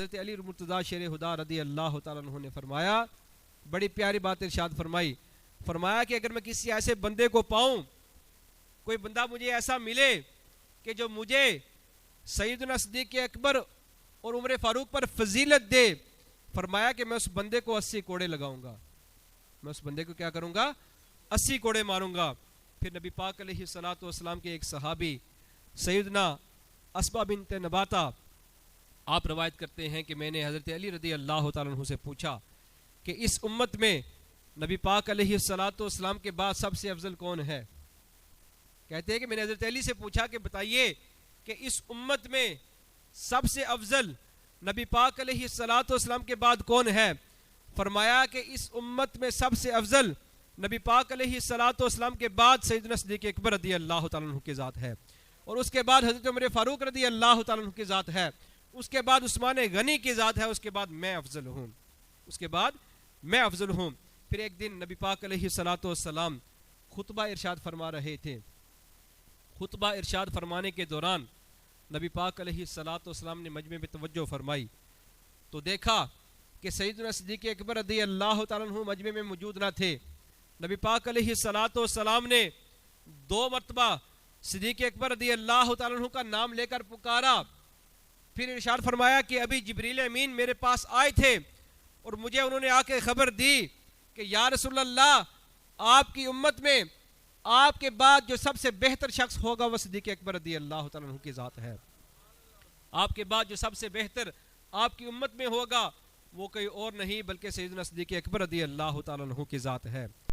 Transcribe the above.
حضرت علی مرتضیٰ شیر خدا رضی اللہ تعالیٰ عنہ نے فرمایا، بڑی پیاری بات ارشاد فرمائی، فرمایا کہ اگر میں کسی ایسے بندے کو پاؤں، کوئی بندہ مجھے ایسا ملے کہ جو مجھے سیدنا صدیق اکبر اور عمر فاروق پر فضیلت دے، فرمایا کہ میں اس بندے کو 80 کوڑے لگاؤں گا، میں اس بندے کو کیا کروں گا؟ 80 کوڑے ماروں گا۔ پھر نبی پاک علیہ الصلوۃ والسلام کے ایک صحابی سیدنا اسبا بنت نباتہ، آپ روایت کرتے ہیں کہ میں نے حضرت علی رضی اللہ تعالیٰ عنہ سے پوچھا کہ اس امت میں نبی پاک علیہ الصلوۃ والسلام کے بعد سب سے افضل کون ہے؟ کہتے ہیں کہ میں نے حضرت علی سے پوچھا کہ بتائیے کہ اس امت میں سب سے افضل نبی پاک علیہ الصلوۃ والسلام کے بعد کون ہے؟ فرمایا کہ اس امت میں سب سے افضل نبی پاک علیہ الصلوۃ والسلام کے بعد سیدنا صدیق اکبر رضی اللہ تعالیٰ عنہ کی ذات ہے، اور اس کے بعد حضرت عمر فاروق رضی اللہ تعالیٰ عنہ کی ذات ہے، اس کے بعد عثمان غنی کی ذات ہے، اس کے بعد میں افضل ہوں، اس کے بعد میں افضل ہوں۔ پھر ایک دن نبی پاک علیہ الصلوۃ والسلام خطبہ ارشاد فرما رہے تھے، خطبہ ارشاد فرمانے کے دوران نبی پاک علیہ الصلوۃ والسلام نے مجمع میں توجہ فرمائی تو دیکھا کہ سیدنا صدیق اکبر رضی اللہ تعالیٰ عنہ مجمع میں موجود نہ تھے۔ نبی پاک علیہ الصلوۃ والسلام نے 2 مرتبہ صدیق اکبر رضی اللہ تعالیٰ عنہ کا نام لے کر پکارا، پھر ارشاد فرمایا کہ ابھی جبریل امین میرے پاس آئے تھے اور مجھے انہوں نے آ کے خبر دی کہ یا رسول اللہ، آپ کی امت میں آپ کے بعد جو سب سے بہتر شخص ہوگا وہ صدیق اکبر رضی اللہ تعالیٰ عنہ کی ذات ہے، آپ کے بعد جو سب سے بہتر آپ کی امت میں ہوگا وہ کوئی اور نہیں بلکہ سیدنا صدیق اکبر رضی اللہ تعالیٰ عنہ کی ذات ہے۔